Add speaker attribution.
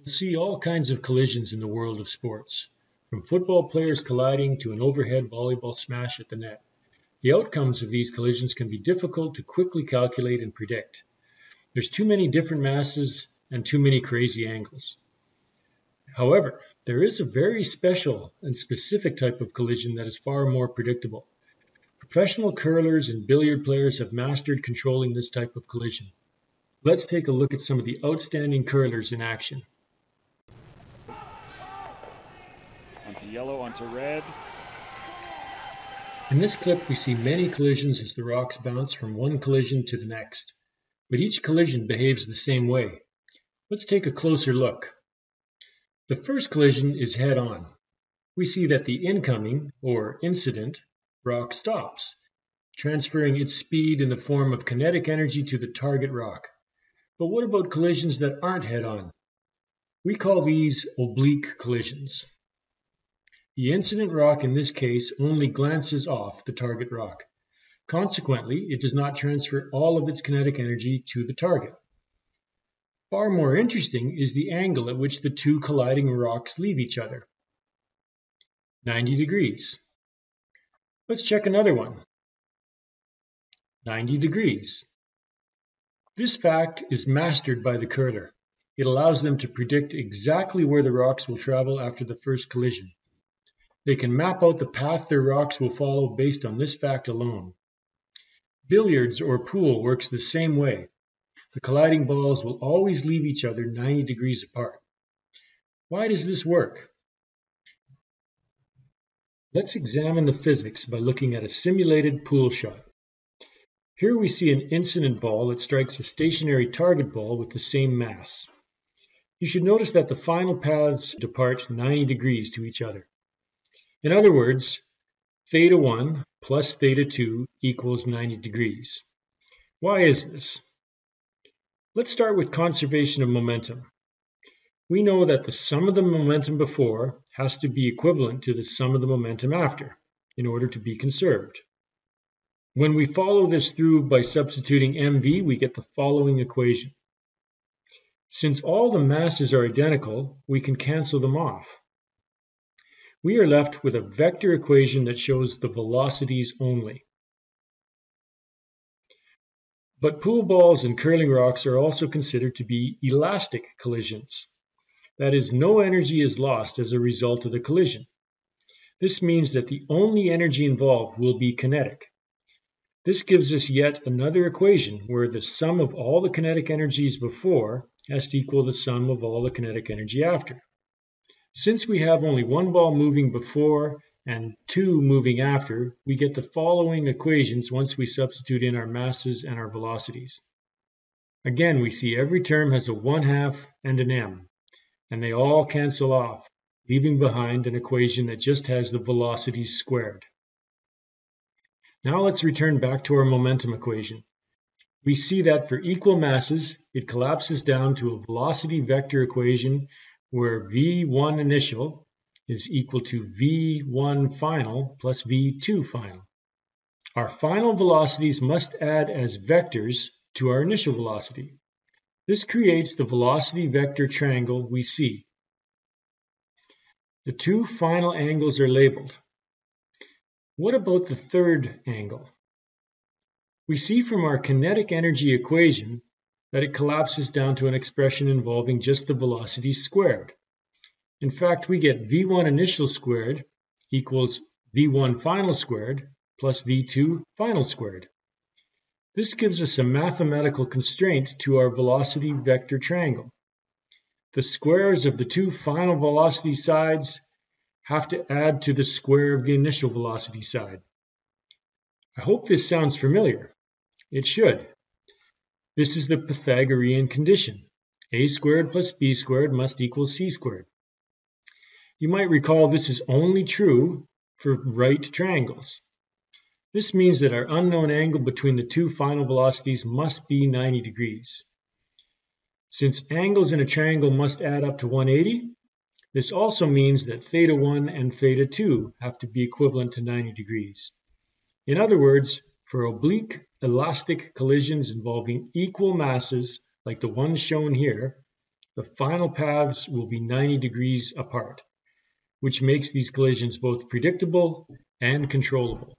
Speaker 1: We see all kinds of collisions in the world of sports, from football players colliding to an overhead volleyball smash at the net. The outcomes of these collisions can be difficult to quickly calculate and predict. There's too many different masses and too many crazy angles. However, there is a very special and specific type of collision that is far more predictable. Professional curlers and billiard players have mastered controlling this type of collision. Let's take a look at some of the outstanding curlers in action.
Speaker 2: Onto yellow, onto red.
Speaker 1: In this clip, we see many collisions as the rocks bounce from one collision to the next. But each collision behaves the same way. Let's take a closer look. The first collision is head-on. We see that the incoming, or incident, rock stops, transferring its speed in the form of kinetic energy to the target rock. But what about collisions that aren't head-on? We call these oblique collisions. The incident rock in this case only glances off the target rock. Consequently, it does not transfer all of its kinetic energy to the target. Far more interesting is the angle at which the two colliding rocks leave each other. 90 degrees. Let's check another one. 90 degrees. This fact is mastered by the curler. It allows them to predict exactly where the rocks will travel after the first collision. They can map out the path their rocks will follow based on this fact alone. Billiards or pool works the same way. The colliding balls will always leave each other 90 degrees apart. Why does this work? Let's examine the physics by looking at a simulated pool shot. Here we see an incident ball that strikes a stationary target ball with the same mass. You should notice that the final paths depart 90 degrees to each other. In other words, theta 1 plus theta 2 equals 90 degrees. Why is this? Let's start with conservation of momentum. We know that the sum of the momentum before has to be equivalent to the sum of the momentum after in order to be conserved. When we follow this through by substituting mv, we get the following equation. Since all the masses are identical, we can cancel them off. We are left with a vector equation that shows the velocities only. But pool balls and curling rocks are also considered to be elastic collisions. That is, no energy is lost as a result of the collision. This means that the only energy involved will be kinetic. This gives us yet another equation where the sum of all the kinetic energies before has to equal the sum of all the kinetic energy after. Since we have only one ball moving before and two moving after, we get the following equations once we substitute in our masses and our velocities. Again, we see every term has a 1/2 and an m, and they all cancel off, leaving behind an equation that just has the velocities squared. Now let's return back to our momentum equation. We see that for equal masses, it collapses down to a velocity vector equation where v1 initial is equal to v1 final plus v2 final. Our final velocities must add as vectors to our initial velocity. This creates the velocity vector triangle we see. The two final angles are labeled. What about the third angle? We see from our kinetic energy equation that it collapses down to an expression involving just the velocities squared. In fact, we get v1 initial squared equals v1 final squared plus v2 final squared. This gives us a mathematical constraint to our velocity vector triangle. The squares of the two final velocity sides have to add to the square of the initial velocity side. I hope this sounds familiar. It should. This is the Pythagorean condition. A squared plus b squared must equal c squared. You might recall this is only true for right triangles. This means that our unknown angle between the two final velocities must be 90 degrees. Since angles in a triangle must add up to 180, this also means that theta 1 and theta 2 have to be equivalent to 90 degrees. In other words, for oblique elastic collisions involving equal masses like the ones shown here, the final paths will be 90 degrees apart, which makes these collisions both predictable and controllable.